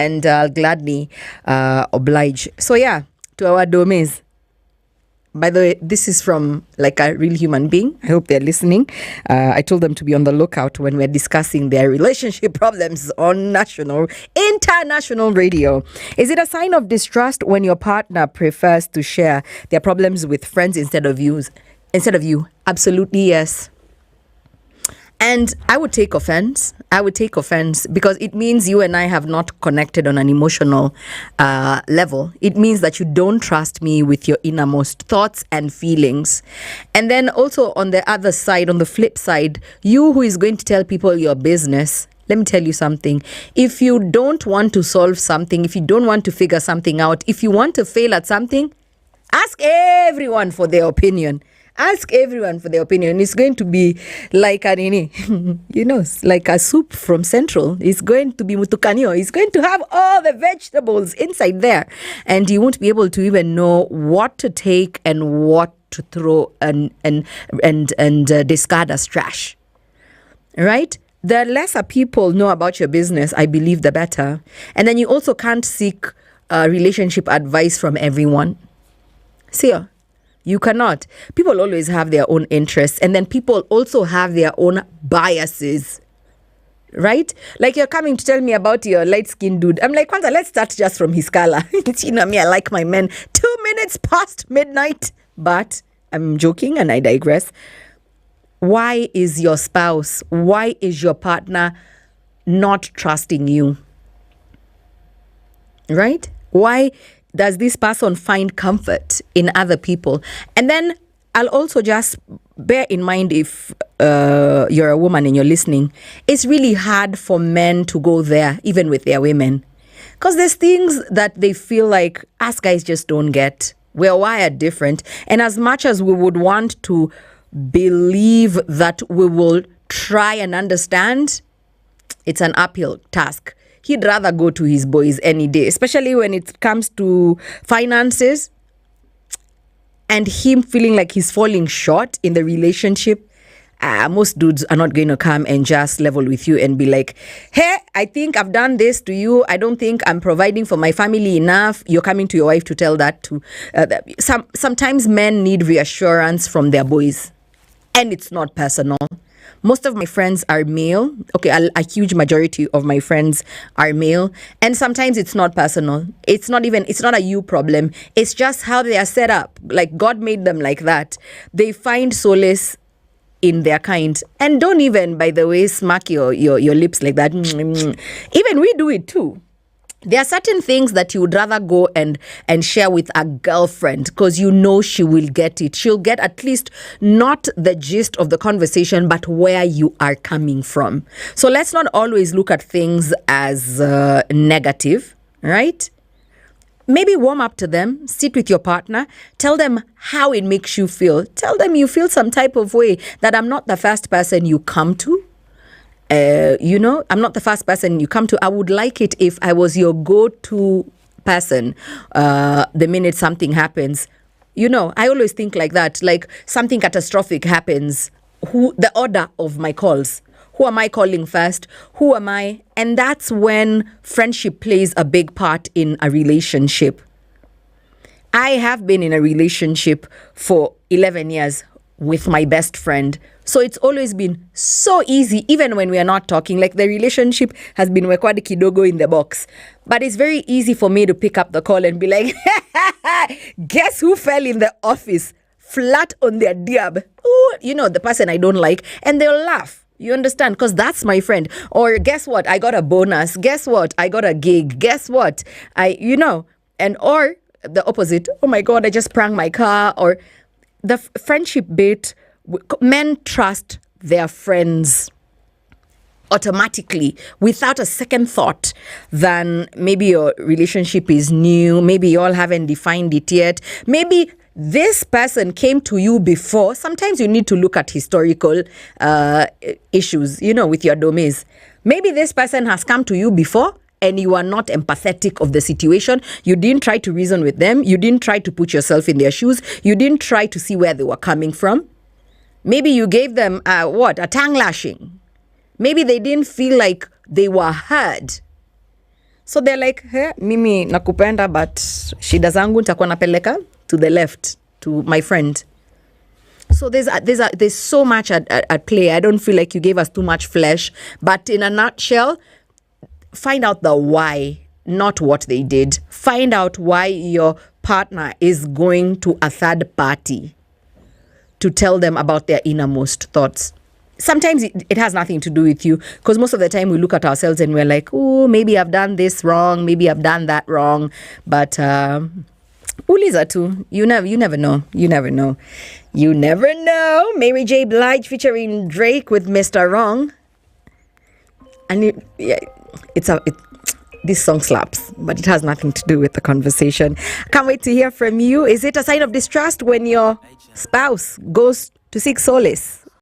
and I'll gladly oblige. So yeah, to our domes. By the way, this is from like a real human being. I hope they're listening. I told them to be on the lookout when we're discussing their relationship problems on international radio. Is it a sign of distrust when your partner prefers to share their problems with friends instead of you? Absolutely yes. And I would take offense. Because it means you and I have not connected on an emotional level. It means that you don't trust me with your innermost thoughts and feelings. And then also on the other side, on the flip side, you who is going to tell people your business, let me tell you something. If you don't want to solve something, if you don't want to figure something out, if you want to fail at something, ask everyone for their opinion. It's going to be like like a soup from Central. It's going to be mutukanyo. It's going to have all the vegetables inside there. And you won't be able to even know what to take and what to throw and discard as trash. Right? The lesser people know about your business, I believe, the better. And then you also can't seek relationship advice from everyone. See, you cannot. People always have their own interests, and then people also have their own biases, right? Like you're coming to tell me about your light-skinned dude. I'm like, Kwanza, let's start just from his color. Me, I like my men 2 minutes past midnight. But I'm joking and I digress. Why is your spouse, why is your partner not trusting you? Right? Why does this person find comfort in other people? And then I'll also just bear in mind, if you're a woman and you're listening, it's really hard for men to go there, even with their women. Because there's things that they feel like us guys just don't get. We're wired different. And as much as we would want to believe that we will try and understand, it's an uphill task. He'd rather go to his boys any day, especially when it comes to finances and him feeling like he's falling short in the relationship. Most dudes are not going to come and just level with you and be like, hey, I think I've done this to you. I don't think I'm providing for my family enough. You're coming to your wife to tell that to. Sometimes men need reassurance from their boys, and it's not personal. Most of my friends are male. Okay, a huge majority of my friends are male. And sometimes it's not personal. It's not a you problem. It's just how they are set up. Like God made them like that. They find solace in their kind. And don't even, by the way, smack your lips like that. Even we do it too. There are certain things that you would rather go and share with a girlfriend because you know she will get it. She'll get at least not the gist of the conversation, but where you are coming from. So let's not always look at things as negative, right? Maybe warm up to them, sit with your partner, tell them how it makes you feel. Tell them you feel some type of way, that I'm not the first person you come to. I'm not the first person you come to. I would like it if I was your go-to person the minute something happens. I always think like that. Like something catastrophic happens. The order of my calls. Who am I calling first? Who am I? And that's when friendship plays a big part in a relationship. I have been in a relationship for 11 years with my best friend. So it's always been so easy, even when we are not talking. Like the relationship has been wekwadi kidogo in the box. But it's very easy for me to pick up the call and be like, guess who fell in the office? Flat on their diab. Ooh, the person I don't like. And they'll laugh. You understand? Because that's my friend. Or guess what? I got a bonus. Guess what? I got a gig. Guess what? Or the opposite. Oh my God, I just pranked my car. Or the friendship bit. Men trust their friends automatically without a second thought than maybe your relationship is new. Maybe you all haven't defined it yet. Maybe this person came to you before. Sometimes you need to look at historical issues, with your domains. Maybe this person has come to you before and you are not empathetic of the situation. You didn't try to reason with them. You didn't try to put yourself in their shoes. You didn't try to see where they were coming from. Maybe you gave them a tongue lashing. Maybe they didn't feel like they were heard. So they're like, hey, mimi nakupenda, but shida zangu nitakuwa napeleka to the left, to my friend. So there's so much at play. I don't feel like you gave us too much flesh, but in a nutshell, find out the why, not what they did. Find out why your partner is going to a third party to tell them about their innermost thoughts. Sometimes it has nothing to do with you, because most of the time we look at ourselves and we're like, oh, maybe I've done this wrong, maybe I've done that wrong, but uliza tu. You never know. Mary J. Blige featuring Drake with Mr. Wrong. And this song slaps, but it has nothing to do with the conversation. Can't wait to hear from you. Is it a sign of distrust when your spouse goes to seek solace